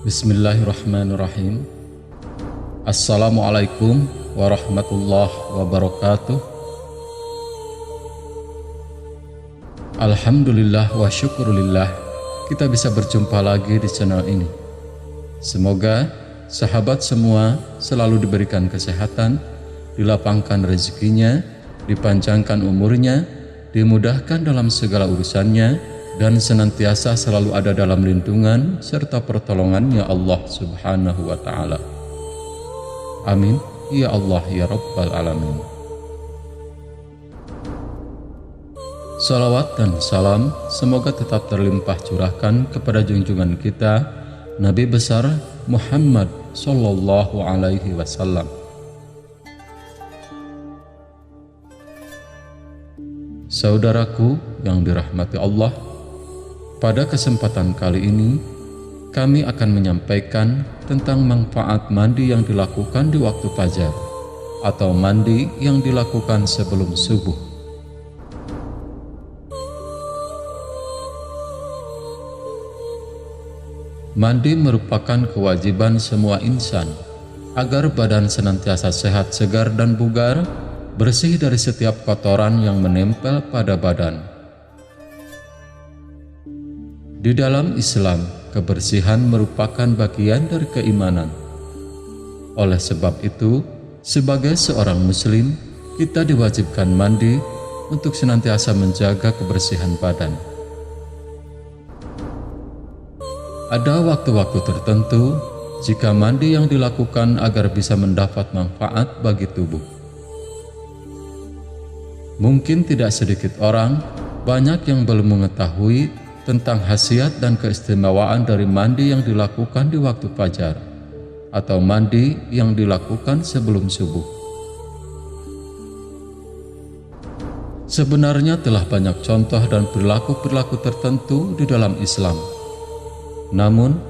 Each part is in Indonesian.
Bismillahirrahmanirrahim. Assalamualaikum warahmatullahi wabarakatuh. Alhamdulillah wa syukurillah, kita bisa berjumpa lagi di channel ini. Semoga sahabat semua selalu diberikan kesehatan, dilapangkan rezekinya, dipanjangkan umurnya, dimudahkan dalam segala urusannya, dan senantiasa selalu ada dalam lindungan serta pertolongannya Allah Subhanahu wa Ta'ala. Amin ya Allah ya Rabbal Alamin. Salawat dan salam semoga tetap terlimpah curahkan kepada junjungan kita Nabi besar Muhammad Sallallahu Alaihi Wasallam. Saudaraku yang dirahmati Allah, pada kesempatan kali ini kami akan menyampaikan tentang manfaat mandi yang dilakukan di waktu fajar atau mandi yang dilakukan sebelum subuh. Mandi merupakan kewajiban semua insan agar badan senantiasa sehat, segar dan bugar, bersih dari setiap kotoran yang menempel pada badan. Di dalam Islam, kebersihan merupakan bagian dari keimanan. Oleh sebab itu, sebagai seorang muslim, kita diwajibkan mandi untuk senantiasa menjaga kebersihan badan. Ada waktu-waktu tertentu jika mandi yang dilakukan agar bisa mendapat manfaat bagi tubuh. Mungkin tidak sedikit orang banyak yang belum mengetahui tentang khasiat dan keistimewaan dari mandi yang dilakukan di waktu fajar atau mandi yang dilakukan sebelum subuh. Sebenarnya telah banyak contoh dan perilaku-perilaku tertentu di dalam Islam. Namun,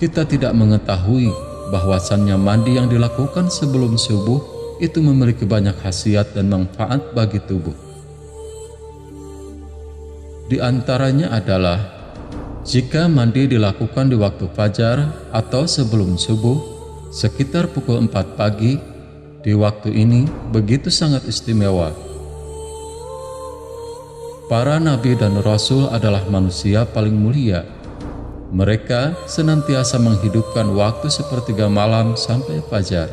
kita tidak mengetahui bahwasannya mandi yang dilakukan sebelum subuh itu memiliki banyak khasiat dan manfaat bagi tubuh. Di antaranya adalah jika mandi dilakukan di waktu fajar atau sebelum subuh sekitar pukul 4 pagi, di waktu ini begitu sangat istimewa. Para nabi dan rasul adalah manusia paling mulia. Mereka senantiasa menghidupkan waktu sepertiga malam sampai fajar.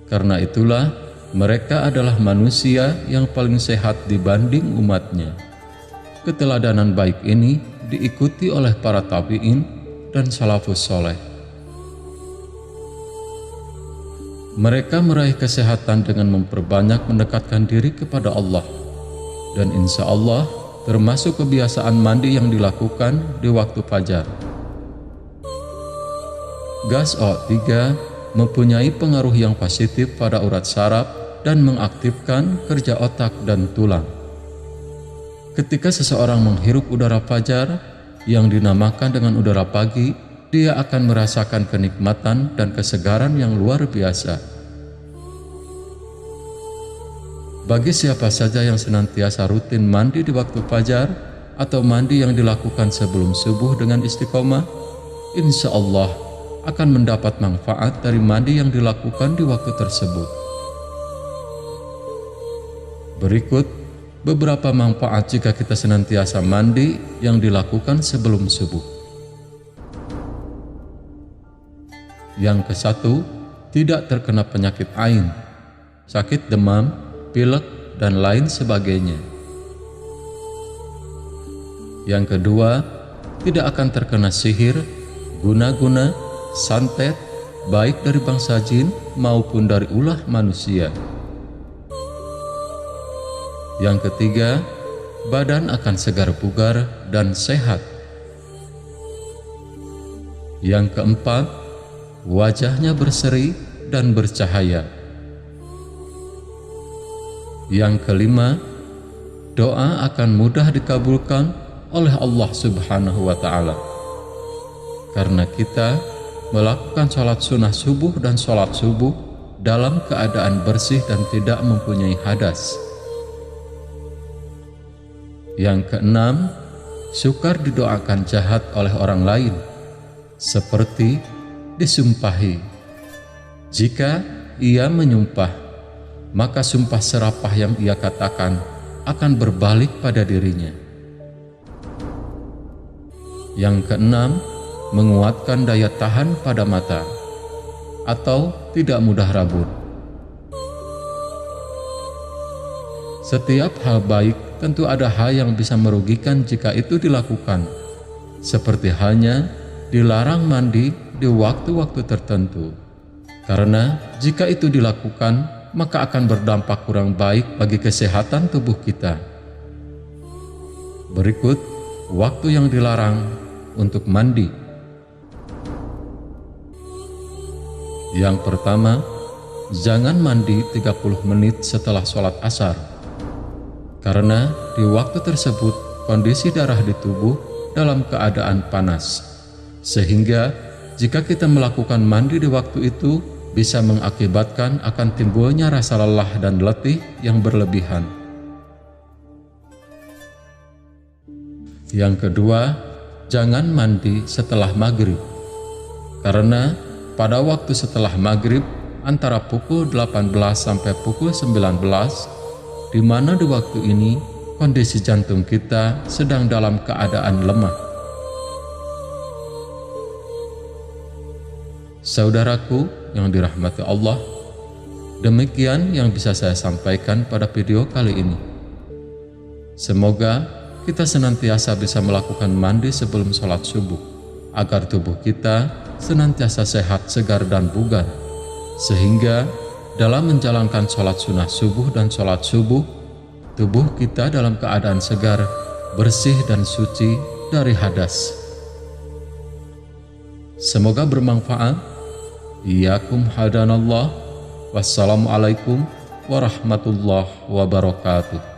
Karena itulah mereka adalah manusia yang paling sehat dibanding umatnya. Keteladanan baik ini diikuti oleh para tabi'in dan salafus soleh. Mereka meraih kesehatan dengan memperbanyak mendekatkan diri kepada Allah, dan insya Allah termasuk kebiasaan mandi yang dilakukan di waktu fajar. Gas O3 mempunyai pengaruh yang positif pada urat saraf dan mengaktifkan kerja otak dan tulang. Ketika seseorang menghirup udara fajar yang dinamakan dengan udara pagi, dia akan merasakan kenikmatan dan kesegaran yang luar biasa. Bagi siapa saja yang senantiasa rutin mandi di waktu fajar atau mandi yang dilakukan sebelum subuh dengan istiqomah, insya Allah akan mendapat manfaat dari mandi yang dilakukan di waktu tersebut. Berikut beberapa manfaat jika kita senantiasa mandi yang dilakukan sebelum subuh. Yang ke-1, tidak terkena penyakit ain, sakit demam, pilek, dan lain sebagainya. Yang kedua, tidak akan terkena sihir, guna-guna, santet, baik dari bangsa jin maupun dari ulah manusia. Yang ketiga, badan akan segar bugar dan sehat. Yang keempat, wajahnya berseri dan bercahaya. Yang kelima, doa akan mudah dikabulkan oleh Allah Subhanahu wa Ta'ala. Karena kita melakukan sholat sunnah subuh dan sholat subuh dalam keadaan bersih dan tidak mempunyai hadas. Yang keenam, sukar didoakan jahat oleh orang lain, seperti disumpahi. Jika ia menyumpah, maka sumpah serapah yang ia katakan akan berbalik pada dirinya. Yang keenam, menguatkan daya tahan pada mata atau tidak mudah rabun. Setiap hal baik tentu ada hal yang bisa merugikan jika itu dilakukan, seperti halnya dilarang mandi di waktu-waktu tertentu. Karena jika itu dilakukan, maka akan berdampak kurang baik bagi kesehatan tubuh kita. Berikut waktu yang dilarang untuk mandi. Yang pertama, jangan mandi 30 menit setelah sholat asar. Karena di waktu tersebut kondisi darah di tubuh dalam keadaan panas, sehingga jika kita melakukan mandi di waktu itu bisa mengakibatkan akan timbulnya rasa lelah dan letih yang berlebihan. Yang kedua, jangan mandi setelah maghrib, karena pada waktu setelah maghrib antara pukul 18 sampai pukul 19, di mana di waktu ini kondisi jantung kita sedang dalam keadaan lemah. Saudaraku yang dirahmati Allah, demikian yang bisa saya sampaikan pada video kali ini. Semoga kita senantiasa bisa melakukan mandi sebelum sholat subuh, agar tubuh kita senantiasa sehat, segar, dan bugar, sehingga dalam menjalankan sholat sunnah subuh dan sholat subuh, tubuh kita dalam keadaan segar, bersih, dan suci dari hadas. Semoga bermanfaat. Iyakum hadanallah. Wassalamualaikum warahmatullahi wabarakatuh.